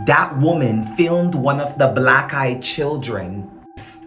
That woman filmed one of the black-eyed children.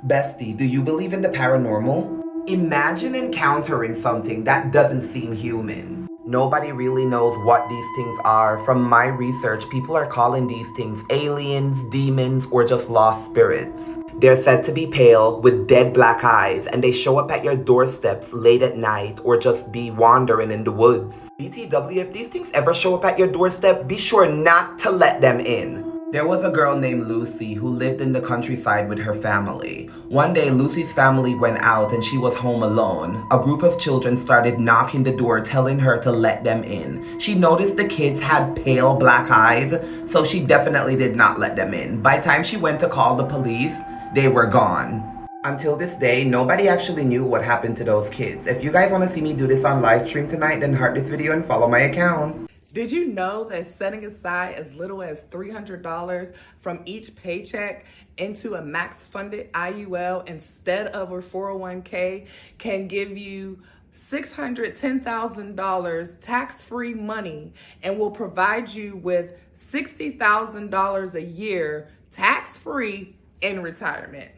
Bestie, do you believe in the paranormal? Imagine encountering something that doesn't seem human. Nobody really knows what these things are. From my research, people are calling these things aliens, demons, or just lost spirits. They're said to be pale with dead black eyes, and they show up at your doorsteps late at night or just be wandering in the woods. BTW, if these things ever show up at your doorstep, be sure not to let them in. There was a girl named Lucy who lived in the countryside with her family. One day, Lucy's family went out and she was home alone. A group of children started knocking the door, telling her to let them in. She noticed the kids had pale black eyes, so she definitely did not let them in. By the time she went to call the police, they were gone. Until this day, nobody actually knew what happened to those kids. If you guys want to see me do this on live stream tonight, then heart this video and follow my account. Did you know that setting aside as little as $300 from each paycheck into a max funded IUL instead of a 401k can give you $610,000 tax-free money and will provide you with $60,000 a year tax-free in retirement?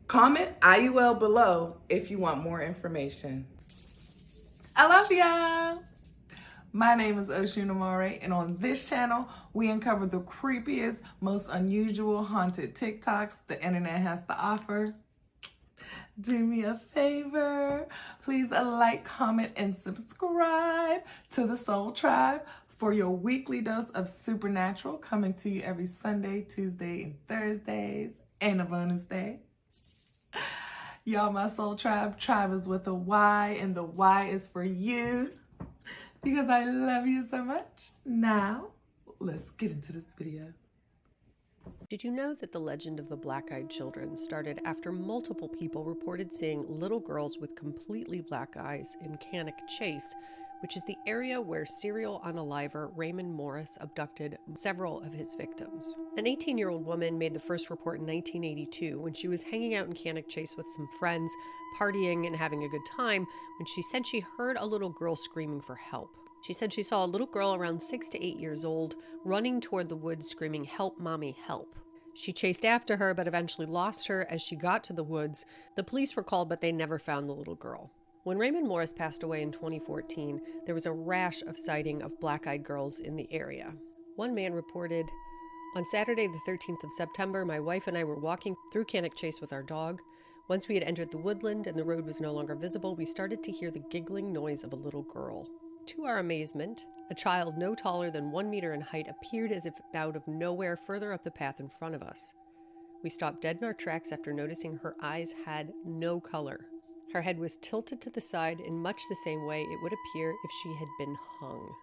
Comment IUL below if you want more information. I love ya! My name is Oshun, and on this channel, we uncover the creepiest, most unusual haunted TikToks the internet has to offer. Do me a favor, please like, comment, and subscribe to the Soul Tribe for your weekly dose of supernatural coming to you every Sunday, Tuesday, and Thursdays, and a bonus day. Y'all, my Soul Tribe is with a Y, and the Y is for you. Because I love you so much. Now, let's get into this video. Did you know that the legend of the black-eyed children started after multiple people reported seeing little girls with completely black eyes in Canock Chase, which is the area where serial unaliver Raymond Morris abducted several of his victims? An 18-year-old woman made the first report in 1982 when she was hanging out in Canock Chase with some friends, partying and having a good time, when she said she heard a little girl screaming for help. She said she saw a little girl around 6 to 8 years old running toward the woods screaming, "Help, mommy, help." She chased after her but eventually lost her as she got to the woods. The police were called, but they never found the little girl. When Raymond Morris passed away in 2014, there was a rash of sighting of black-eyed girls in the area. One man reported, "On Saturday the 13th of September, my wife and I were walking through Canock Chase with our dog. Once we had entered the woodland and the road was no longer visible, we started to hear the giggling noise of a little girl. To our amazement, a child no taller than 1 meter in height appeared as if out of nowhere further up the path in front of us. We stopped dead in our tracks after noticing her eyes had no color. Her head was tilted to the side in much the same way it would appear if she had been hung.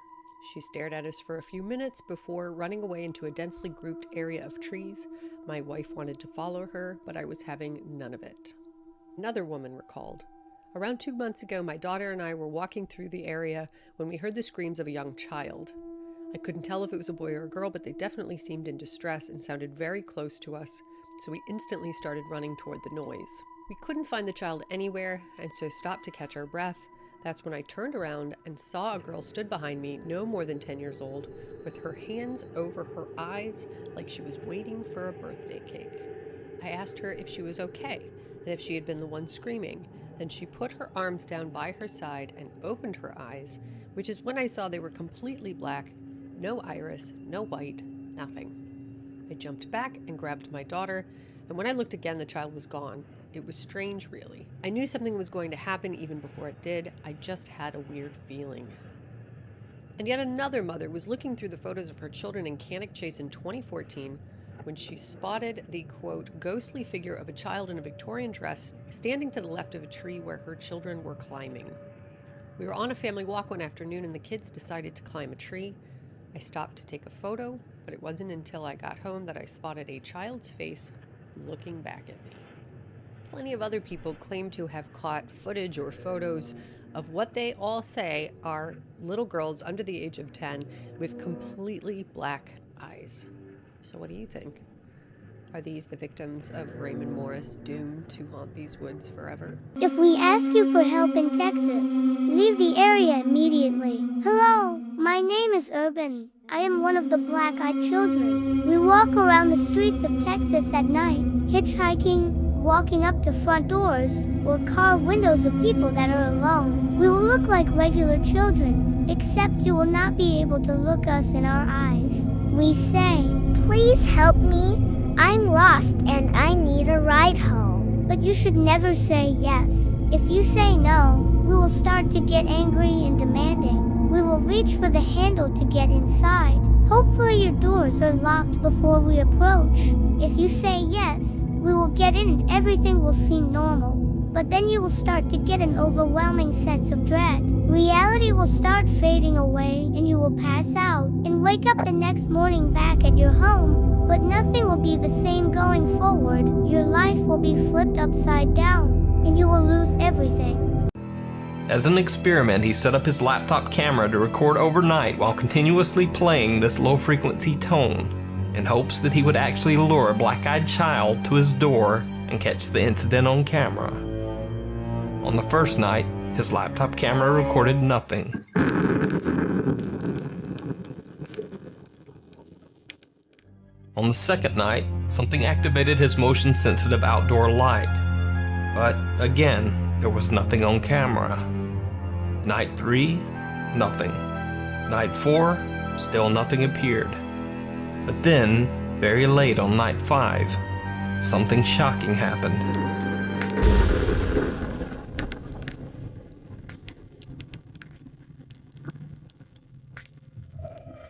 She stared at us for a few minutes before running away into a densely grouped area of trees. My wife wanted to follow her, but I was having none of it." Another woman recalled, "Around 2 months ago, my daughter and I were walking through the area when we heard the screams of a young child. I couldn't tell if it was a boy or a girl, but they definitely seemed in distress and sounded very close to us, so we instantly started running toward the noise. We couldn't find the child anywhere, and so stopped to catch our breath. That's when I turned around and saw a girl stood behind me, no more than 10 years old, with her hands over her eyes like she was waiting for a birthday cake. I asked her if she was okay, and if she had been the one screaming. Then she put her arms down by her side and opened her eyes, which is when I saw they were completely black, no iris, no white, nothing. I jumped back and grabbed my daughter, and when I looked again, the child was gone. It was strange, really. I knew something was going to happen even before it did. I just had a weird feeling." And yet another mother was looking through the photos of her children in Canock Chase in 2014 when she spotted the, quote, ghostly figure of a child in a Victorian dress standing to the left of a tree where her children were climbing. We were on a family walk one afternoon and the kids decided to climb a tree. I stopped to take a photo, but it wasn't until I got home that I spotted a child's face looking back at me. Plenty of other people claim to have caught footage or photos of what they all say are little girls under the age of 10 with completely black eyes. So what do you think? Are these the victims of Raymond Morris doomed to haunt these woods forever? If we ask you for help in Texas, leave the area immediately. Hello, my name is Urban. I am one of the black-eyed children. We walk around the streets of Texas at night, hitchhiking, walking up to front doors, or car windows of people that are alone. We will look like regular children, except you will not be able to look us in our eyes. We say, "Please help me. I'm lost and I need a ride home." But you should never say yes. If you say no, we will start to get angry and demanding. We will reach for the handle to get inside. Hopefully your doors are locked before we approach. If you say yes, we will get in and everything will seem normal. But then you will start to get an overwhelming sense of dread. Reality will start fading away and you will pass out and wake up the next morning back at your home. But nothing will be the same going forward. Your life will be flipped upside down and you will lose everything. As an experiment, he set up his laptop camera to record overnight while continuously playing this low-frequency tone, in hopes that he would actually lure a black-eyed child to his door and catch the incident on camera. On the first night, his laptop camera recorded nothing. On the second night, something activated his motion-sensitive outdoor light. But again, there was nothing on camera. Night 3, nothing. Night 4, still nothing appeared. But then, very late on night 5, something shocking happened.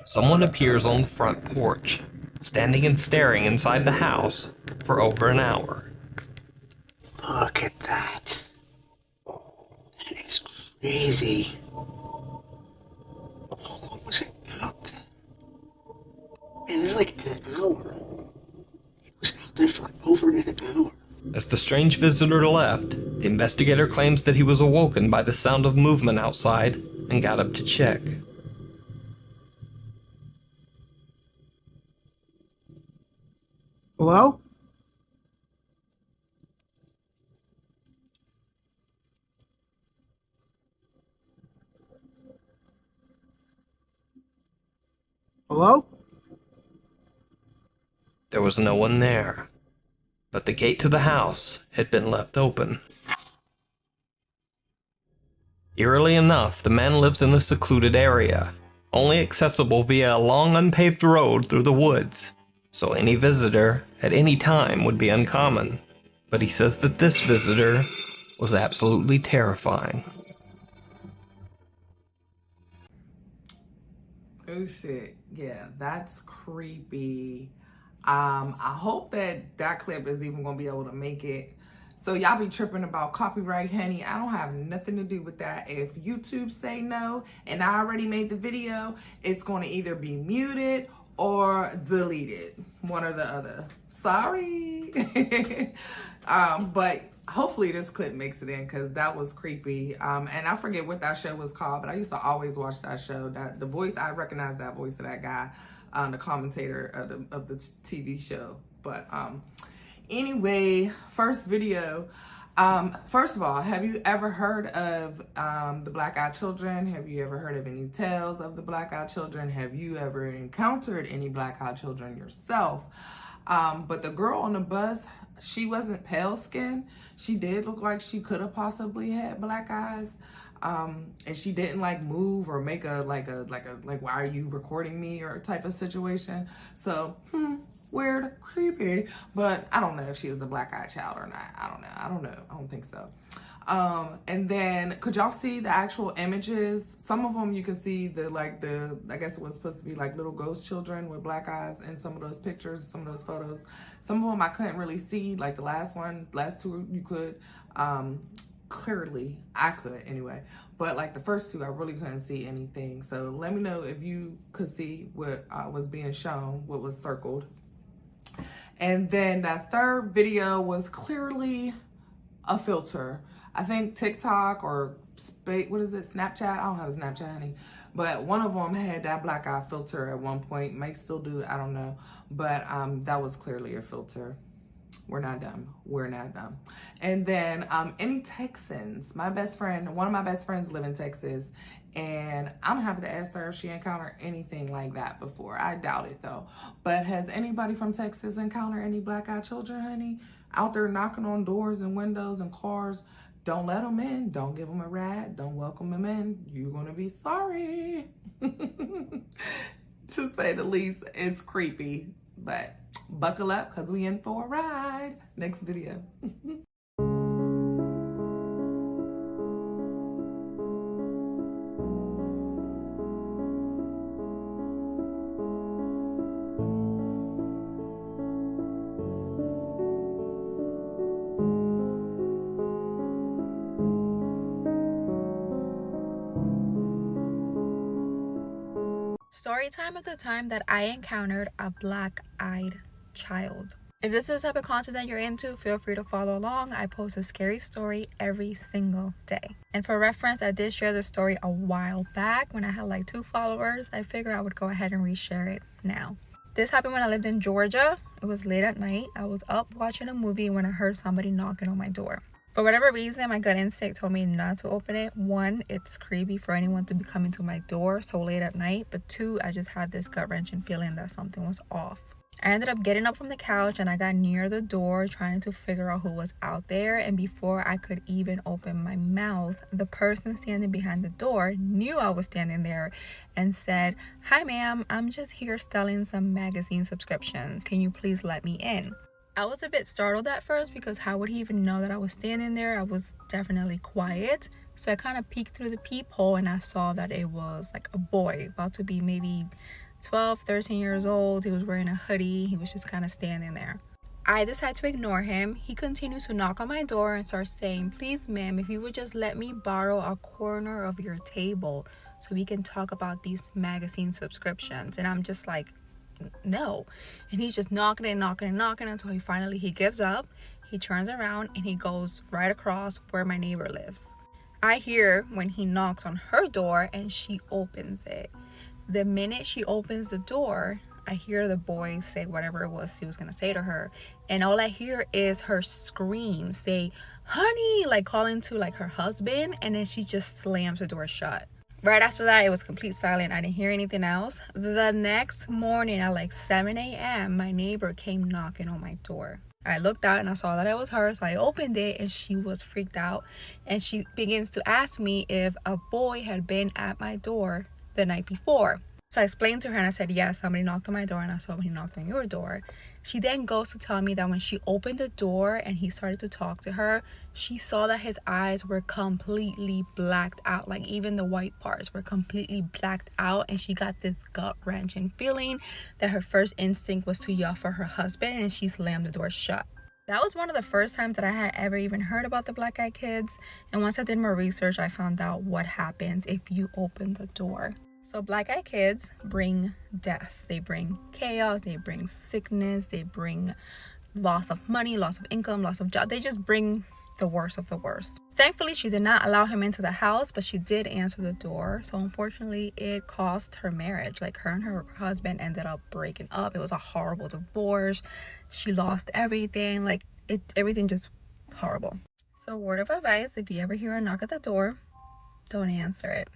Someone appears on the front porch, standing and staring inside the house for over an hour. Look at that. That is crazy. How long was it out? Man, this is like an hour. It was out there for over an hour. As the strange visitor left, the investigator claims that he was awoken by the sound of movement outside and got up to check. Hello? Hello? There was no one there, but the gate to the house had been left open. Eerily enough, the man lives in a secluded area, only accessible via a long unpaved road through the woods, so any visitor at any time would be uncommon. But he says that this visitor was absolutely terrifying. Oh shit, yeah, that's creepy. I hope that clip is even gonna be able to make it. So y'all be tripping about copyright, honey. I don't have nothing to do with that. If YouTube say no and I already made the video, it's gonna either be muted or deleted, one or the other. Sorry. But hopefully this clip makes it in, because that was creepy. And I forget what that show was called, but I used to always watch that show. That the voice, I recognize that voice of that guy, the commentator of the TV show. But anyway, first video. First of all, have you ever heard of the black-eyed children? Have you ever heard of any tales of the black-eyed children? Have you ever encountered any black-eyed children yourself? But the girl on the bus, she wasn't pale skinned. She did look like she could have possibly had black eyes. And she didn't like move or make a like why are you recording me or type of situation. So weird, creepy, but I don't know if she was a black-eyed child or not. I don't know. I don't think so. And then could y'all see the actual images? Some of them you can see I guess it was supposed to be like little ghost children with black eyes in some of those pictures, some of those photos. Some of them I couldn't really see, like the last two you could. Clearly, I could anyway. But like the first two, I really couldn't see anything. So let me know if you could see what was being shown, what was circled. And then that third video was clearly a filter. I think TikTok or what is it, Snapchat? I don't have a Snapchat, honey. But one of them had that black eye filter at one point. Might still do, I don't know. But that was clearly a filter. We're not dumb. We're not dumb. And then any Texans, one of my best friends live in Texas, and I'm happy to ask her if she encountered anything like that before. I doubt it though. But has anybody from Texas encountered any black-eyed children, honey? Out there knocking on doors and windows and cars? Don't let them in. Don't give them a ride. Don't welcome them in. You're gonna be sorry. To say the least, it's creepy. But buckle up because we in for a ride. Next video. Story time of the time that I encountered a black-eyed child. If this is the type of content that you're into, feel free to follow along. I post a scary story every single day. And for reference, I did share the story a while back when I had like 2 followers. I figured I would go ahead and reshare it now. This happened when I lived in Georgia. It was late at night. I was up watching a movie when I heard somebody knocking on my door. For whatever reason, my gut instinct told me not to open it. 1, it's creepy for anyone to be coming to my door so late at night. But 2, I just had this gut-wrenching feeling that something was off. I ended up getting up from the couch and I got near the door trying to figure out who was out there. And before I could even open my mouth, the person standing behind the door knew I was standing there and said, "Hi ma'am, I'm just here selling some magazine subscriptions. Can you please let me in?" I was a bit startled at first because how would he even know that I was standing there? I was definitely quiet. So I kind of peeked through the peephole and I saw that it was like a boy about to be maybe 12, 13 years old. He was wearing a hoodie. He was just kind of standing there. I decided to ignore him. He continued to knock on my door and start saying, "Please ma'am, if you would just let me borrow a corner of your table so we can talk about these magazine subscriptions." And I'm just like, no. And he's just knocking and knocking and knocking until he gives up. He turns around and he goes right across where my neighbor lives. I hear when he knocks on her door and she opens it. The minute she opens the door, I hear the boy say whatever it was he was gonna say to her, and all I hear is her scream, say "honey," like calling to like her husband, and then she just slams the door shut. Right after that, it was complete silent. I didn't hear anything else. The next morning at like 7 a.m., my neighbor came knocking on my door. I looked out and I saw that it was her, so I opened it and she was freaked out. And she begins to ask me if a boy had been at my door the night before. So I explained to her and I said, yes, somebody knocked on my door and I saw when he knocked on your door. She then goes to tell me that when she opened the door and he started to talk to her, she saw that his eyes were completely blacked out. Like even the white parts were completely blacked out, and she got this gut-wrenching feeling that her first instinct was to yell for her husband, and she slammed the door shut. That was one of the first times that I had ever even heard about the black-eyed kids. And once I did more research, I found out what happens if you open the door. So black-eyed kids bring death. They bring chaos. They bring sickness. They bring loss of money, loss of income, loss of job. They just bring the worst of the worst. Thankfully, she did not allow him into the house, but she did answer the door. So unfortunately, it cost her marriage. Like her and her husband ended up breaking up. It was a horrible divorce. She lost everything. Like everything just horrible. So word of advice, if you ever hear a knock at the door, don't answer it.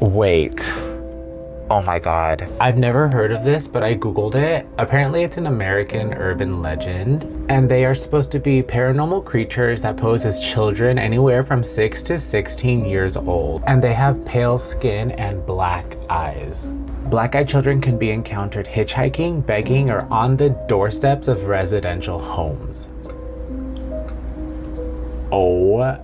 Wait. Oh my god. I've never heard of this, but I googled it. Apparently it's an American urban legend, and they are supposed to be paranormal creatures that pose as children anywhere from 6 to 16 years old, and they have pale skin and black eyes. Black-eyed children can be encountered hitchhiking, begging, or on the doorsteps of residential homes. Oh,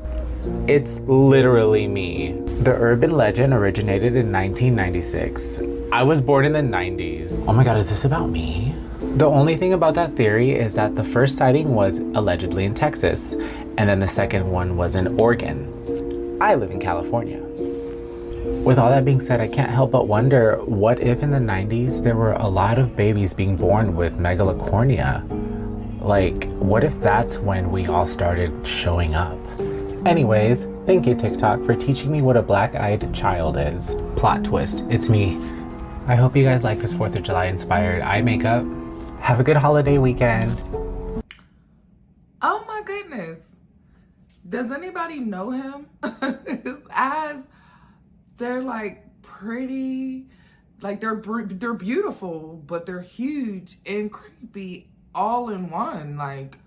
it's literally me. The urban legend originated in 1996. I was born in the 90s. Oh my god, is this about me? The only thing about that theory is that the first sighting was allegedly in Texas, and then the second one was in Oregon. I live in California. With all that being said, I can't help but wonder, what if in the 90s there were a lot of babies being born with megalocornea? Like, what if that's when we all started showing up? Anyways, thank you TikTok for teaching me what a black-eyed child is. Plot twist, it's me. I hope you guys like this 4th of July inspired eye makeup. Have a good holiday weekend. Oh my goodness. Does anybody know him? His eyes, they're like pretty, like they're beautiful, but they're huge and creepy all in one. Like,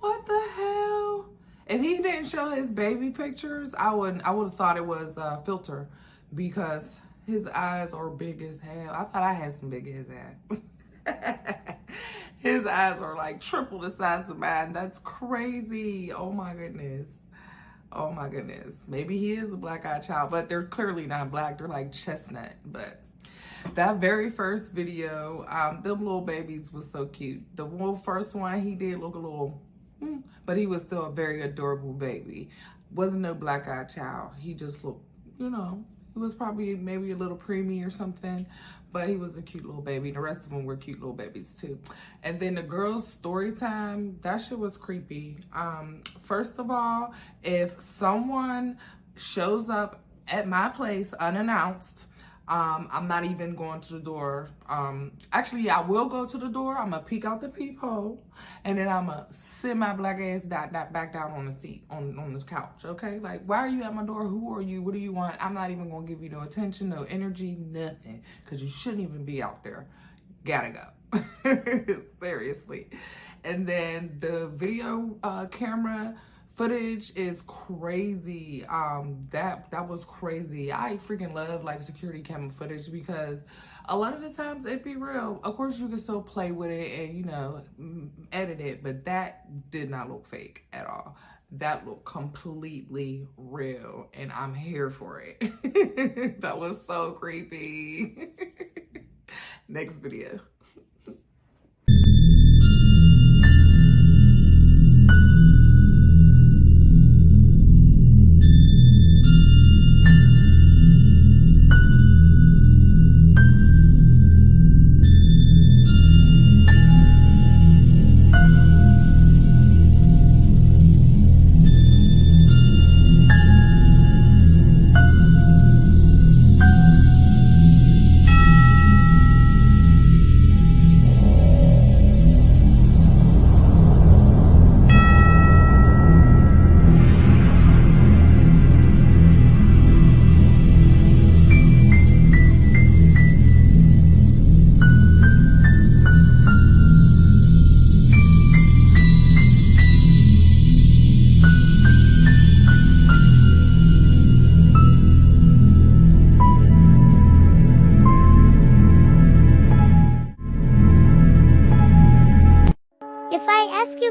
what the hell? If he didn't show his baby pictures, I would have thought it was a filter, because his eyes are big as hell. I thought I had some big ass eyes. His eyes are like triple the size of mine. That's crazy. Oh my goodness. Oh my goodness. Maybe he is a black-eyed child, but they're clearly not black. They're like chestnut. But that very first video, them little babies was so cute. The little first one, he did look a little, but he was still a very adorable baby. Wasn't no black-eyed child. He just looked, you know, he was probably maybe a little preemie or something, but he was a cute little baby. The rest of them were cute little babies too. And then the girl's story time, that shit was creepy. First of all, if someone shows up at my place unannounced, I'm not even going to the door. Actually, I will go to the door. I'm gonna peek out the peephole, and then I'm gonna sit my black ass back down on the seat, on the couch, okay? Like, why are you at my door? Who are you? What do you want? I'm not even gonna give you no attention, no energy, nothing, because you shouldn't even be out there. Gotta go. Seriously. And then the video camera footage is crazy. That was crazy. I freaking love like security camera footage, because a lot of the times it be real. Of course you can still play with it and, you know, edit it, but that did not look fake at all. That looked completely real, and I'm here for it. That was so creepy. Next video.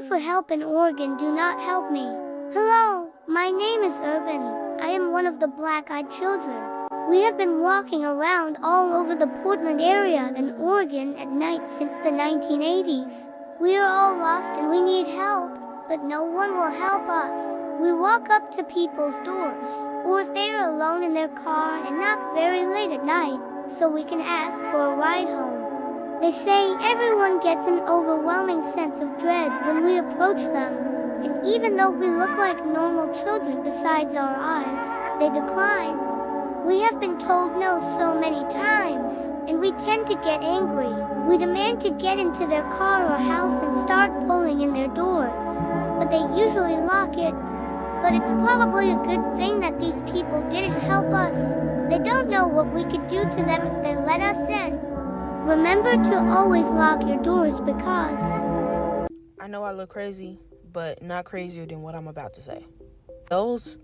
For help in Oregon, do not help me. Hello, my name is Urban. I am one of the black-eyed children. We have been walking around all over the Portland area in Oregon at night since the 1980s. We are all lost and we need help, but no one will help us. We walk up to people's doors, or if they are alone in their car and not very late at night, so we can ask for a ride home. They say everyone gets an overwhelming sense of dread when we approach them, and even though we look like normal children besides our eyes, they decline. We have been told no so many times, and we tend to get angry. We demand to get into their car or house and start pulling in their doors, but they usually lock it. But it's probably a good thing that these people didn't help us. They don't know what we could do to them if they let us in. Remember to always lock your doors because... I know I look crazy, but not crazier than what I'm about to say. Those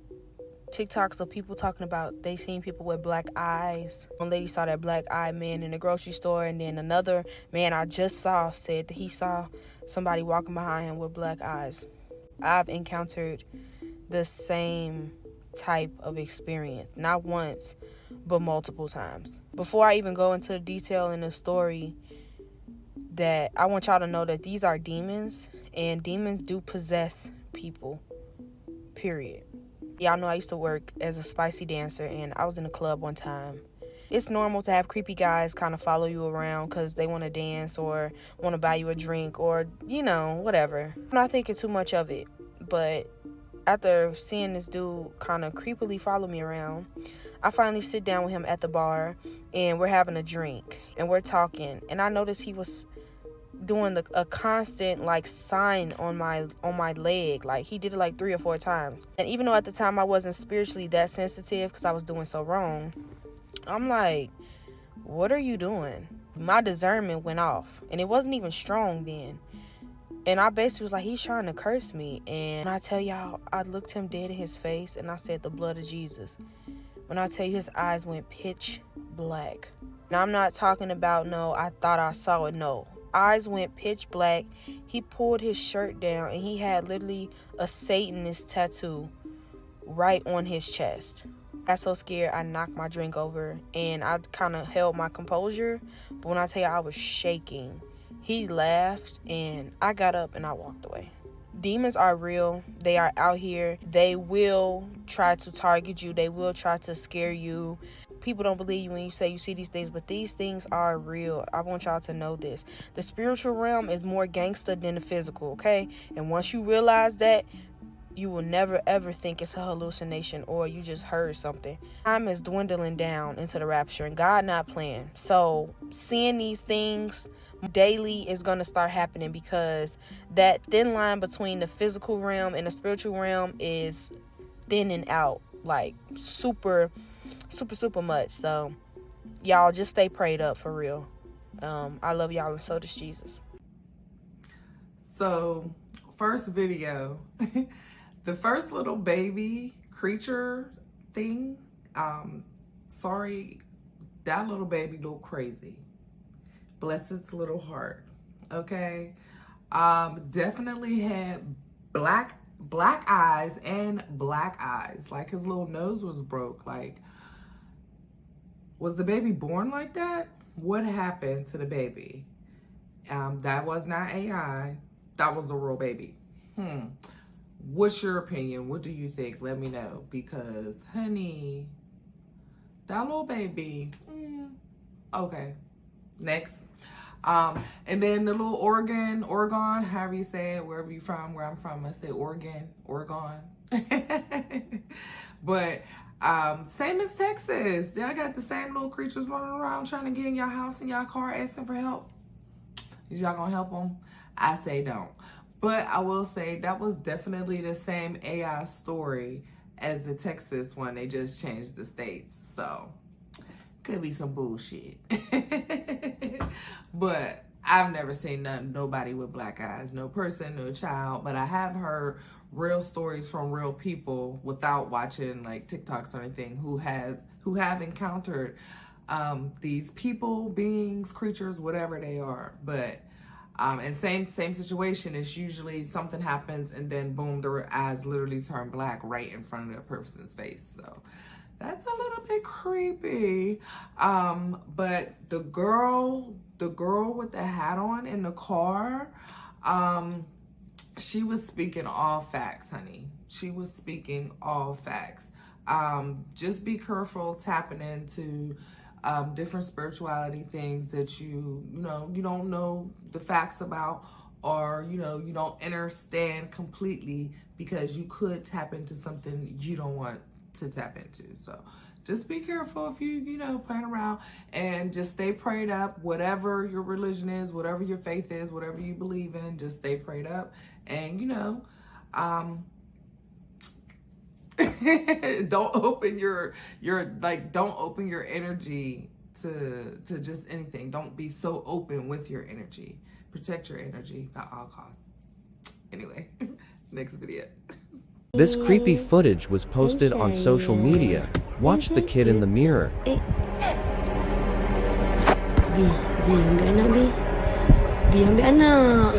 TikToks of people talking about they seen people with black eyes. One lady saw that black-eyed man in the grocery store, and then another man I just saw said that he saw somebody walking behind him with black eyes. I've encountered the same type of experience, not once, but multiple times. Before I even go into the detail in the story, that I want y'all to know that these are demons, and demons do possess people, period. Y'all know I used to work as a spicy dancer, and I was in a club one time. It's normal to have creepy guys kind of follow you around because they want to dance or want to buy you a drink or, you know, whatever. I'm not thinking too much of it, but after seeing this dude kind of creepily follow me around, I finally sit down with him at the bar, and we're having a drink, and we're talking, and I noticed he was doing a constant like sign on my leg. Like he did it like 3 or 4 times, and even though at the time I wasn't spiritually that sensitive because I was doing so wrong, I'm like, what are you doing? My discernment went off, and it wasn't even strong then. And I basically was like, he's trying to curse me. And I tell y'all, I looked him dead in his face and I said, the blood of Jesus. When I tell you, his eyes went pitch black. Now I'm not talking about no, I thought I saw it. No, eyes went pitch black. He pulled his shirt down and he had literally a Satanist tattoo right on his chest. I got so scared I knocked my drink over, and I kind of held my composure, but when I tell you I was shaking, he laughed and I got up and I walked away. Demons are real. They are out here. They will try to target you. They will try to scare you. People don't believe you when you say you see these things, but these things are real. I want y'all to know this. The spiritual realm is more gangster than the physical, okay? And once you realize that, you will never ever think it's a hallucination or you just heard something. Time is dwindling down into the rapture, and God not playing. So seeing these things daily is going to start happening, because that thin line between the physical realm and the spiritual realm is thinning out like super much. So y'all just stay prayed up for real. I love y'all, and so does Jesus. So first video, the first little baby creature thing, sorry, that little baby looked crazy. Bless its little heart, okay? Definitely had black eyes and black eyes. Like his little nose was broke. Like, was the baby born like that? What happened to the baby? That was not AI. That was a real baby. What's your opinion? What do you think? Let me know, because honey, that little baby, okay. Next. And then the little Oregon, however you say it, wherever you from, where I'm from, I say Oregon. But same as Texas. Y'all got the same little creatures running around trying to get in your house and y'all car asking for help. Is y'all gonna help them? I say don't. But I will say that was definitely the same AI story as the Texas one. They just changed the states. So could be some bullshit. But I've never seen nobody with black eyes. No person, no child. But I have heard real stories from real people without watching like TikToks or anything who have encountered these people, beings, creatures, whatever they are. But and same situation, it's usually something happens and then boom, their eyes literally turn black right in front of the person's face. So that's a little bit creepy. But the girl with the hat on in the car, she was speaking all facts, honey. She was speaking all facts. Just be careful tapping into different spirituality things that you don't know the facts about, or you don't understand completely, because you could tap into something you don't want to tap into. So just be careful if you playing around, and just stay prayed up. Whatever your religion is, whatever your faith is, whatever you believe in, just stay prayed up. And Don't open your don't open your energy to just anything. Don't be so open with your energy. Protect your energy at all costs. Anyway, next video. This creepy footage was posted on social media. Watch the kid in the mirror. Ambil anak.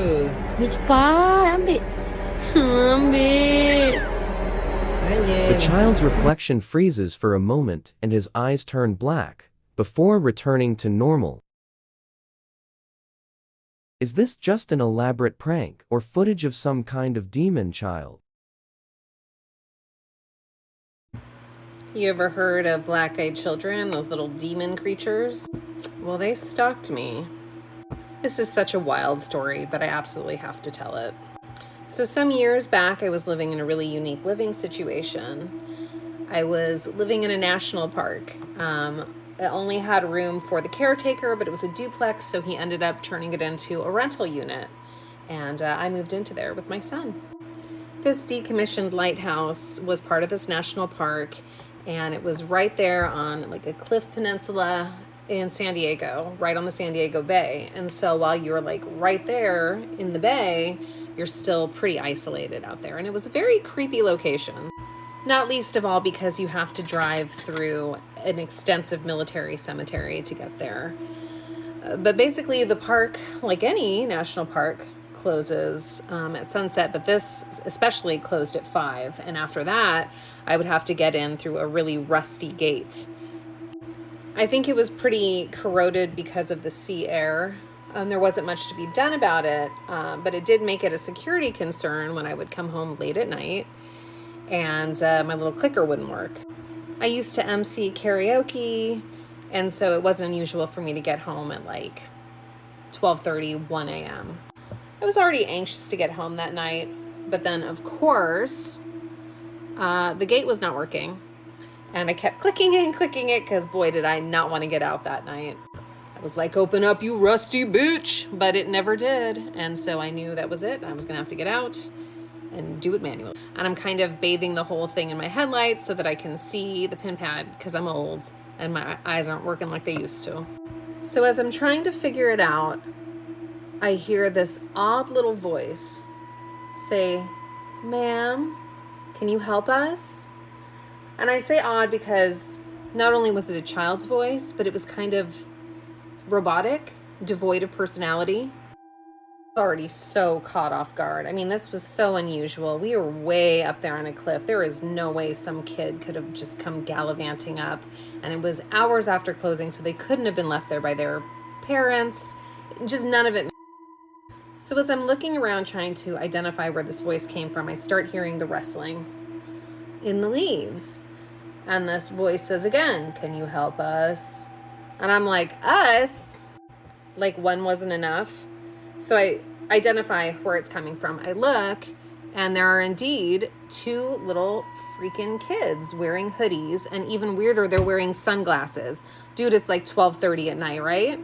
Ambil cepat, ambil. Ambil. The child's reflection freezes for a moment and his eyes turn black, before returning to normal. Is this just an elaborate prank or footage of some kind of demon child? You ever heard of black-eyed children, those little demon creatures? Well, they stalked me. This is such a wild story, but I absolutely have to tell it. So some years back, I was living in a really unique living situation. I was living in a national park. It only had room for the caretaker, but it was a duplex, so he ended up turning it into a rental unit. And I moved into there with my son. This decommissioned lighthouse was part of this national park, and it was right there on like a cliff peninsula in San Diego, right on the San Diego Bay. And so while you're like right there in the bay, you're still pretty isolated out there. And it was a very creepy location, not least of all because you have to drive through an extensive military cemetery to get there. But basically the park, like any national park, closes at sunset, but this especially closed at 5. And after that, I would have to get in through a really rusty gate. I think it was pretty corroded because of the sea air. There wasn't much to be done about it, but it did make it a security concern when I would come home late at night and my little clicker wouldn't work. I used to MC karaoke, and so it wasn't unusual for me to get home at like 12:30, 1 a.m. I was already anxious to get home that night, but then of course, the gate was not working. And I kept clicking it because boy, did I not want to get out that night. I was like, open up, you rusty bitch. But it never did. And so I knew that was it. I was going to have to get out and do it manually. And I'm kind of bathing the whole thing in my headlights so that I can see the pin pad because I'm old and my eyes aren't working like they used to. So as I'm trying to figure it out, I hear this odd little voice say, "Ma'am, can you help us?" And I say odd because not only was it a child's voice, but it was kind of robotic, devoid of personality. Already so caught off guard. I mean, this was so unusual. We were way up there on a cliff. There is no way some kid could have just come gallivanting up. And it was hours after closing, so they couldn't have been left there by their parents. Just none of it. So as I'm looking around trying to identify where this voice came from, I start hearing the rustling in the leaves. And this voice says again, "Can you help us?" And I'm like, us? Like one wasn't enough. So I identify where it's coming from. I look, and there are indeed 2 little freaking kids wearing hoodies, and even weirder, they're wearing sunglasses. Dude, it's like 12:30 at night, right?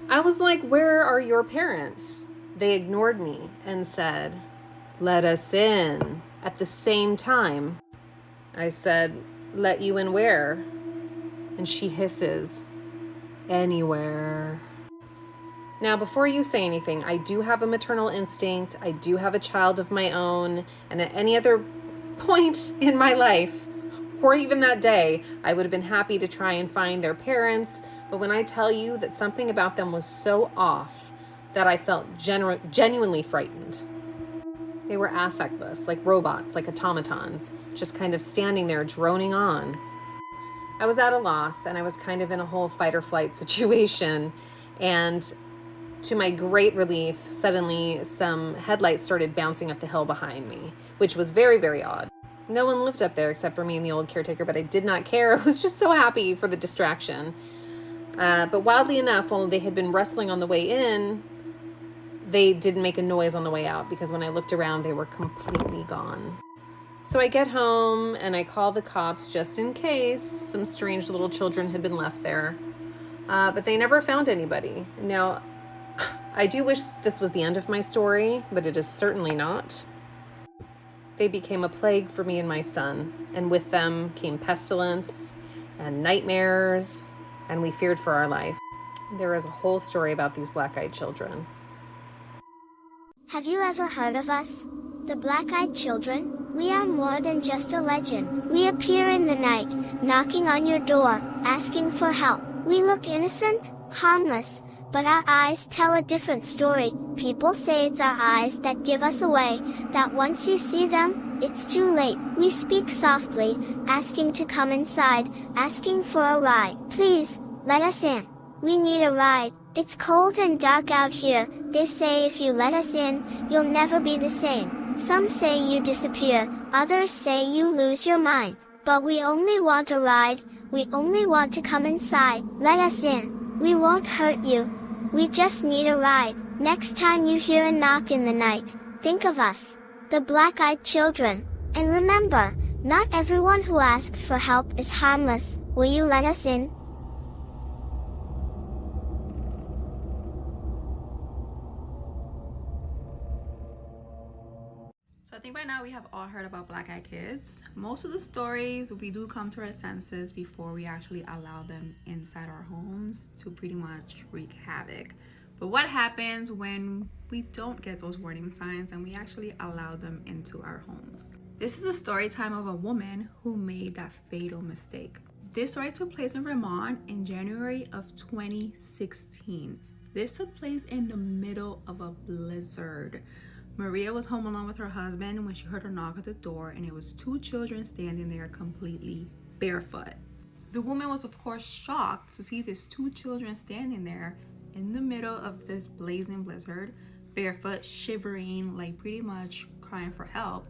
I was like, where are your parents? They ignored me and said, "Let us in," at the same time. I said, "Let you in where?" And she hisses, "Anywhere." Now, before you say anything, I do have a maternal instinct. I do have a child of my own. And at any other point in my life, or even that day, I would have been happy to try and find their parents. But when I tell you that something about them was so off that I felt genuinely frightened. They were affectless, like robots, like automatons, just kind of standing there droning on. I was at a loss, and I was kind of in a whole fight or flight situation. And to my great relief, suddenly some headlights started bouncing up the hill behind me, which was very, very odd. No one lived up there except for me and the old caretaker, but I did not care. I was just so happy for the distraction. But wildly enough, while they had been rustling on the way in, they didn't make a noise on the way out because when I looked around, they were completely gone. So I get home and I call the cops just in case some strange little children had been left there. But they never found anybody. Now, I do wish this was the end of my story, but it is certainly not. They became a plague for me and my son, and with them came pestilence and nightmares, and we feared for our life. There is a whole story about these black-eyed children. Have you ever heard of us? The Black-Eyed Children? We are more than just a legend. We appear in the night, knocking on your door, asking for help. We look innocent, harmless, but our eyes tell a different story. People say it's our eyes that give us away, that once you see them, it's too late. We speak softly, asking to come inside, asking for a ride. Please, let us in. We need a ride. It's cold and dark out here. They say if you let us in, you'll never be the same. Some say you disappear, others say you lose your mind. But we only want a ride, we only want to come inside. Let us in. We won't hurt you. We just need a ride. Next time you hear a knock in the night, think of us, the Black-Eyed Children. And remember, not everyone who asks for help is harmless. Will you let us in? I think by now we have all heard about black-eyed kids. Most of the stories, we do come to our senses before we actually allow them inside our homes to pretty much wreak havoc. But what happens when we don't get those warning signs and we actually allow them into our homes? This is a story time of a woman who made that fatal mistake. This story took place in Vermont in January of 2016. This took place in the middle of a blizzard. Maria was home alone with her husband when she heard a knock at the door, and it was two children standing there completely barefoot. The woman was of course shocked to see these two children standing there in the middle of this blazing blizzard, barefoot, shivering, like pretty much crying for help.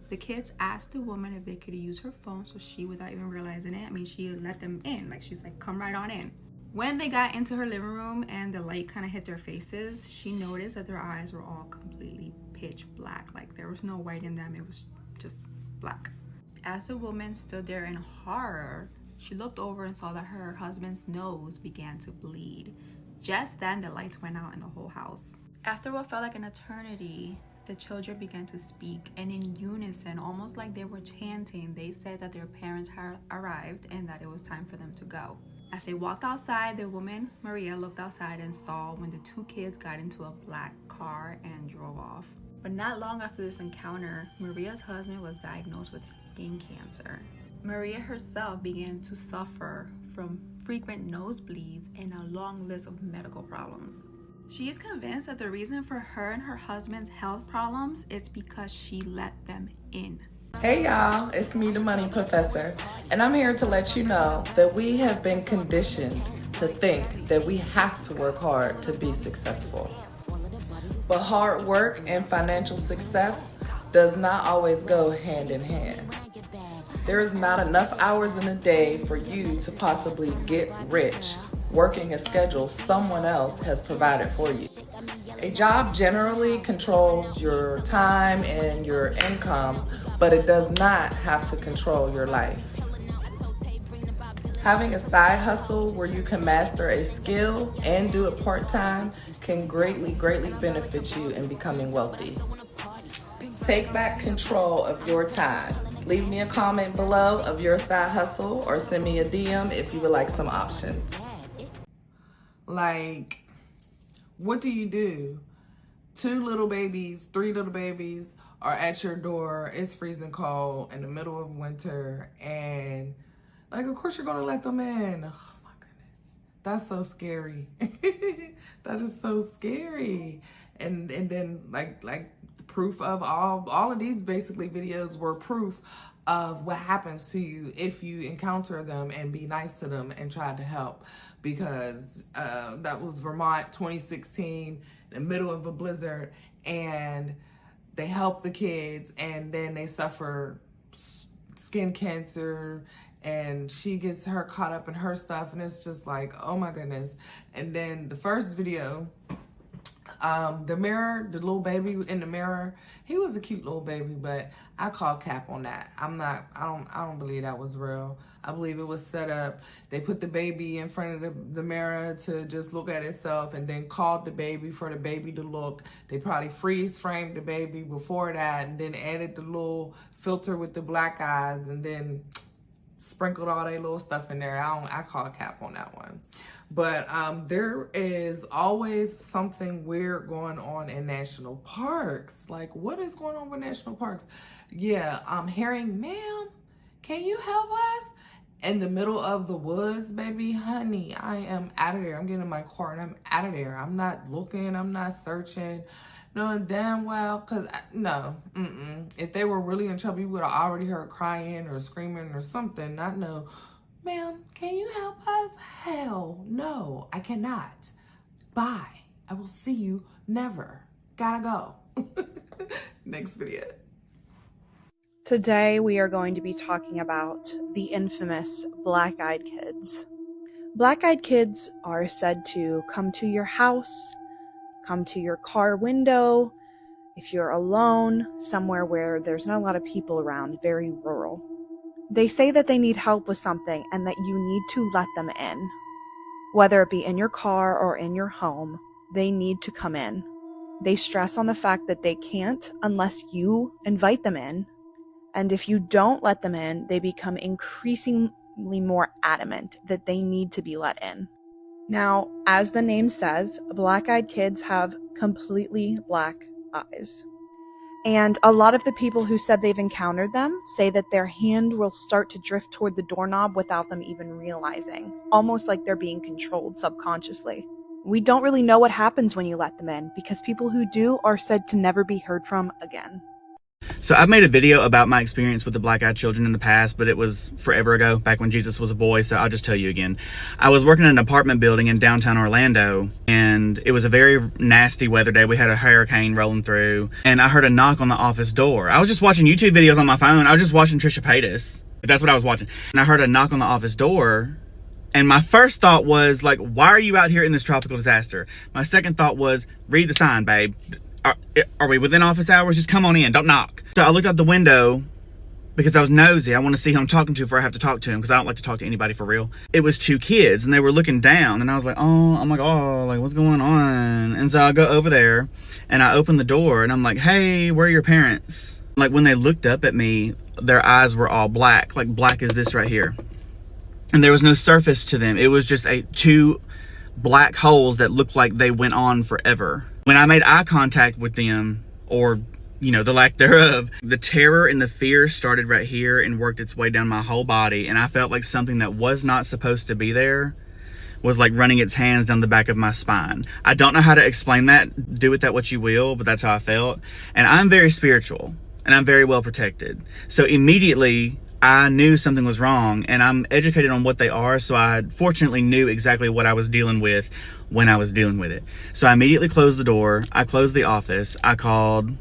The kids asked the woman if they could use her phone, so she, without even realizing it, I mean, she let them in. Like, she's like, come right on in. When they got into her living room and the light kind of hit their faces, she noticed that their eyes were all completely pitch black. Like, there was no white in them, it was just black. As the woman stood there in horror, she looked over and saw that her husband's nose began to bleed. Just then, the lights went out in the whole house. After what felt like an eternity, the children began to speak, and in unison, almost like they were chanting, they said that their parents had arrived and that it was time for them to go. As they walked outside, the woman, Maria, looked outside and saw when the two kids got into a black car and drove off. But not long after this encounter, Maria's husband was diagnosed with skin cancer. Maria herself began to suffer from frequent nosebleeds and a long list of medical problems. She is convinced that the reason for her and her husband's health problems is because she let them in. Hey y'all, it's me, the Money Professor, and I'm here to let you know that we have been conditioned to think that we have to work hard to be successful. But hard work and financial success does not always go hand in hand. There is not enough hours in a day for you to possibly get rich working a schedule someone else has provided for you. A job generally controls your time and your income, but it does not have to control your life. Having a side hustle where you can master a skill and do it part-time can greatly benefit you in becoming wealthy. Take back control of your time. Leave me a comment below of your side hustle or send me a DM if you would like some options. Like, what do you do? 2 little babies, 3 little babies are at your door. It's freezing cold in the middle of winter, and like, of course you're gonna let them in. Oh my goodness, that's so scary. That is so scary. And then like proof of all of these basically videos were proof of what happens to you if you encounter them and be nice to them and try to help, because that was Vermont 2016 in the middle of a blizzard, and they help the kids and then they suffer skin cancer and she gets her caught up in her stuff, and it's just like, oh my goodness. And then the first video The mirror, the little baby in the mirror, he was a cute little baby, but I call cap on that. I don't believe that was real. I believe it was set up. They put the baby in front of the mirror to just look at itself and then called the baby for the baby to look. They probably freeze framed the baby before that and then added the little filter with the black eyes and then sprinkled all their little stuff in there. I call cap on that one. But there is always something weird going on in national parks. Like, what is going on with national parks? Yeah, I'm hearing, ma'am, can you help us? In the middle of the woods, baby, honey, I am out of there. I'm getting in my car and I'm out of there. I'm not looking, I'm not searching. Knowing damn well, cause no, If they were really in trouble, you would have already heard crying or screaming or something. Not know, ma'am, can you help us? Hell no, I cannot. Bye. I will see you never. Gotta go. Next video. Today we are going to be talking about the infamous black-eyed kids. Black-eyed kids are said to come to your house, come to your car window, if you're alone, somewhere where there's not a lot of people around, very rural. They say that they need help with something and that you need to let them in. Whether it be in your car or in your home, they need to come in. They stress on the fact that they can't unless you invite them in. And if you don't let them in, they become increasingly more adamant that they need to be let in. Now, as the name says, black-eyed kids have completely black eyes. And a lot of the people who said they've encountered them say that their hand will start to drift toward the doorknob without them even realizing, almost like they're being controlled subconsciously. We don't really know what happens when you let them in, because people who do are said to never be heard from again. So I've made a video about my experience with the black-eyed children in the past, but it was forever ago, back when Jesus was a boy, so I'll just tell you again. I was working in an apartment building in downtown Orlando, and it was a very nasty weather day. We had a hurricane rolling through, and I heard a knock on the office door. I was just watching YouTube videos on my phone. I was just watching Trisha Paytas. That's what I was watching. And I heard a knock on the office door, and my first thought was, like, why are you out here in this tropical disaster? My second thought was, read the sign, babe. Are we within office hours? Just come on in, don't knock. So I looked out the window because I was nosy. I want to see who I'm talking to before I have to talk to him, because I don't like to talk to anybody for real. It was two kids and they were looking down, and I was like, oh, I'm like, oh, like, what's going on? And so I go over there and I open the door and I'm like, hey, where are your parents? Like, when they looked up at me, their eyes were all black, like black as this right here. And there was no surface to them. It was just two black holes that looked like they went on forever. When I made eye contact with them, or, you know, the lack thereof, the terror and the fear started right here and worked its way down my whole body. And I felt like something that was not supposed to be there was like running its hands down the back of my spine. I don't know how to explain that. Do with that what you will, but that's how I felt. And I'm very spiritual and I'm very well protected. So immediately I knew something was wrong, and I'm educated on what they are, so I fortunately knew exactly what I was dealing with when I was dealing with it. So I immediately closed the door. I closed the office. I called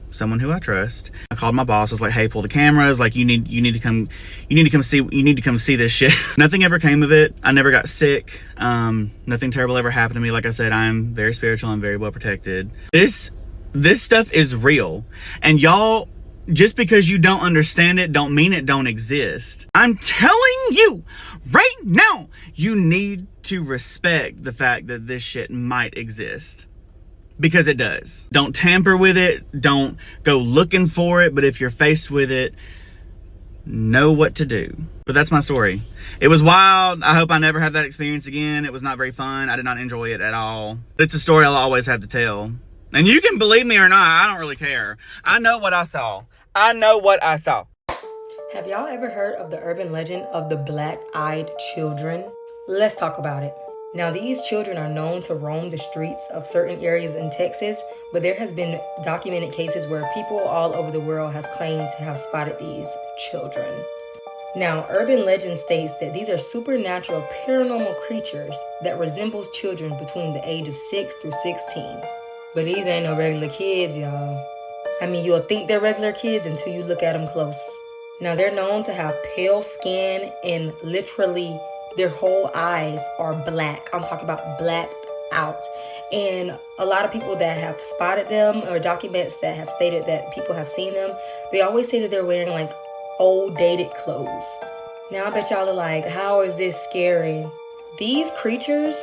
someone who I trust. I called my boss. I was like, hey, pull the cameras. Like, you need to come see this shit. Nothing ever came of it. I never got sick. Nothing terrible ever happened to me. Like I said, I'm very spiritual. I'm very well protected. This stuff is real, and y'all, just because you don't understand it don't mean it don't exist. I'm telling you right now, you need to respect the fact that this shit might exist, because it does. Don't tamper with it. Don't go looking for it. But if you're faced with it, know what to do. But that's my story. It was wild. I hope I never have that experience again. It was not very fun. I did not enjoy it at all. But it's a story I'll always have to tell. And you can believe me or not, I don't really care. I know what I saw. I know what I saw. Have y'all ever heard of the urban legend of the black-eyed children? Let's talk about it. Now, these children are known to roam the streets of certain areas in Texas, but there has been documented cases where people all over the world has claimed to have spotted these children. Now, urban legend states that these are supernatural paranormal creatures that resembles children between the age of 6 through 16. But these ain't no regular kids, y'all. I mean, you'll think they're regular kids until you look at them close. Now, they're known to have pale skin, and literally their whole eyes are black. I'm talking about blacked out. And a lot of people that have spotted them, or documents that have stated that people have seen them, they always say that they're wearing like old dated clothes. Now I bet y'all are like, how is this scary? These creatures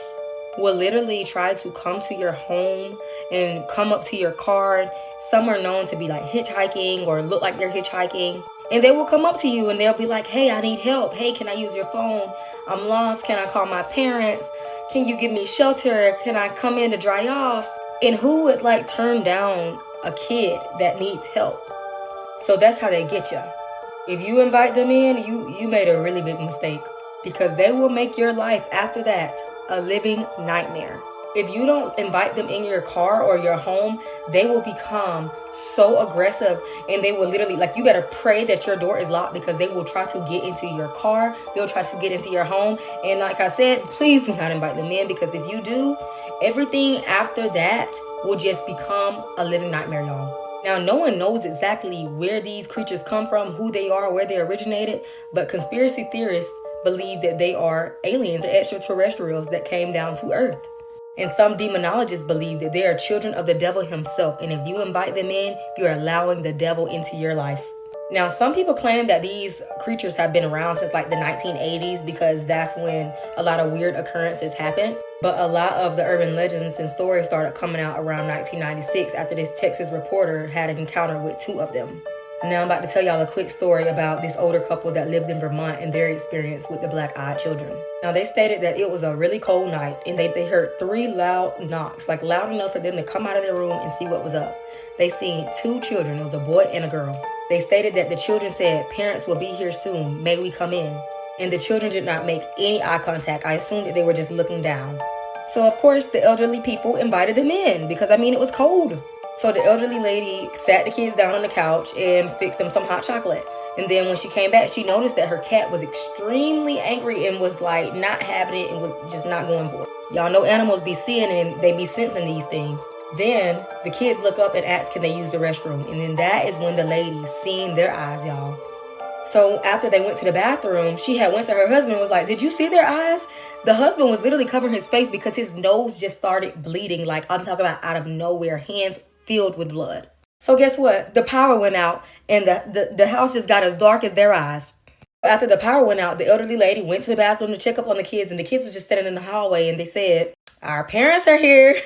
will literally try to come to your home and come up to your car. Some are known to be like hitchhiking or look like they're hitchhiking. And they will come up to you and they'll be like, hey, I need help. Hey, can I use your phone? I'm lost. Can I call my parents? Can you give me shelter? Can I come in to dry off? And who would like turn down a kid that needs help? So that's how they get you. If you invite them in, you made a really big mistake, because they will make your life after that a living nightmare. If you don't invite them in your car or your home, they will become so aggressive, and they will literally, like, you better pray that your door is locked, because they will try to get into your car. They'll try to get into your home. And like I said, please do not invite them in, because if you do, everything after that will just become a living nightmare, y'all. Now, no one knows exactly where these creatures come from, who they are, where they originated, but conspiracy theorists believe that they are aliens or extraterrestrials that came down to Earth. And some demonologists believe that they are children of the devil himself. And if you invite them in, you're allowing the devil into your life. Now, some people claim that these creatures have been around since like the 1980s, because that's when a lot of weird occurrences happened. But a lot of the urban legends and stories started coming out around 1996 after this Texas reporter had an encounter with 2 of them. Now I'm about to tell y'all a quick story about this older couple that lived in Vermont and their experience with the black-eyed children. Now, they stated that it was a really cold night and they heard 3 loud knocks, like loud enough for them to come out of their room and see what was up. They seen 2 children. It was a boy and a girl. They stated that the children said, "Parents will be here soon. May we come in?" And the children did not make any eye contact. I assumed that they were just looking down. So, of course, the elderly people invited them in because, I mean, it was cold. So the elderly lady sat the kids down on the couch and fixed them some hot chocolate. And then when she came back, she noticed that her cat was extremely angry and was like not having it and was just not going for it. Y'all know animals be seeing and they be sensing these things. Then the kids look up and ask, can they use the restroom? And then that is when the lady seen their eyes, y'all. So after they went to the bathroom, she had went to her husband and was like, did you see their eyes? The husband was literally covering his face because his nose just started bleeding. Like, I'm talking about out of nowhere, hands filled with blood. So guess what? The power went out and the house just got as dark as their eyes. After the power went out, the elderly lady went to the bathroom to check up on the kids, and the kids was just standing in the hallway, and they said, our parents are here.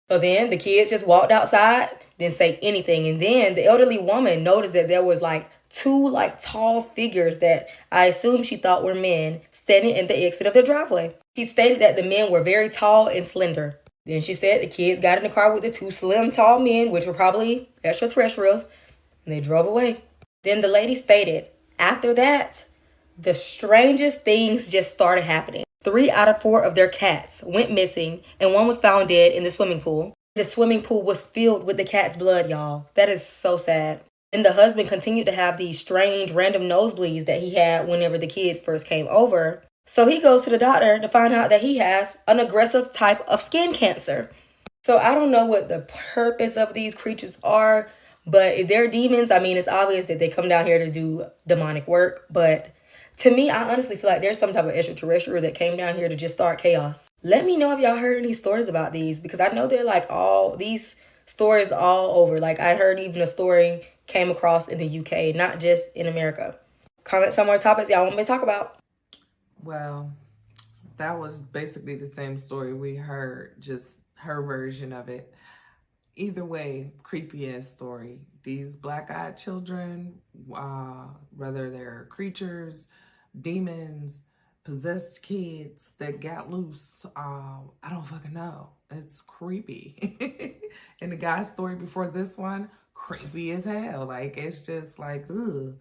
So then the kids just walked outside, didn't say anything. And then the elderly woman noticed that there was like 2 like tall figures that I assume she thought were men standing in the exit of the driveway. She stated that the men were very tall and slender. Then she said the kids got in the car with the 2 slim, tall men, which were probably extraterrestrials, and they drove away. Then the lady stated, after that, the strangest things just started happening. 3 out of 4 of their cats went missing, and 1 was found dead in the swimming pool. The swimming pool was filled with the cat's blood, y'all. That is so sad. And the husband continued to have these strange random nosebleeds that he had whenever the kids first came over. So he goes to the doctor to find out that he has an aggressive type of skin cancer. So I don't know what the purpose of these creatures are, but if they're demons, I mean, it's obvious that they come down here to do demonic work. But to me, I honestly feel like there's some type of extraterrestrial that came down here to just start chaos. Let me know if y'all heard any stories about these, because I know they're like all these stories all over. Like I heard even a story came across in the UK, not just in America. Comment some more topics y'all want me to talk about. Well, that was basically the same story we heard, just her version of it. Either way, creepy ass story. These black-eyed children, whether they're creatures, demons, possessed kids that got loose, I don't fucking know. It's creepy. And the guy's story before this one, creepy as hell. Like, it's just like, ugh.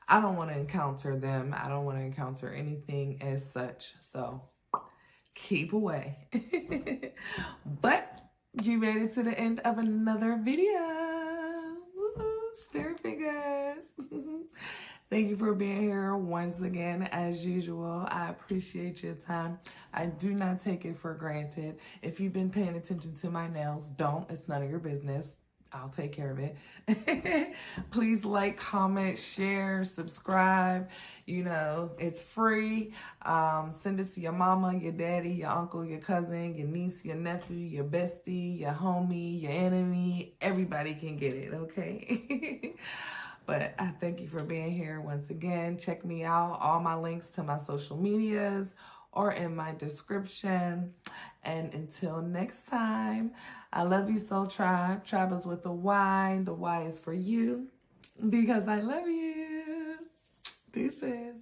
I don't want to encounter them. I don't want to encounter anything as such. So keep away. But you made it to the end of another video. Woo-hoo, spirit fingers. Thank you for being here once again. As usual, I appreciate your time. I do not take it for granted. If you've been paying attention to my nails, don't. It's none of your business. I'll take care of it. Please like, comment, share, subscribe. You know, it's free. Send it to your mama, your daddy, your uncle, your cousin, your niece, your nephew, your bestie, your homie, your enemy. Everybody can get it, okay? But I thank you for being here once again. Check me out. All my links to my social medias or in my description. And until next time, I love you so, Tribe. Tribe is with a Y. The Y is for you because I love you. Deuces.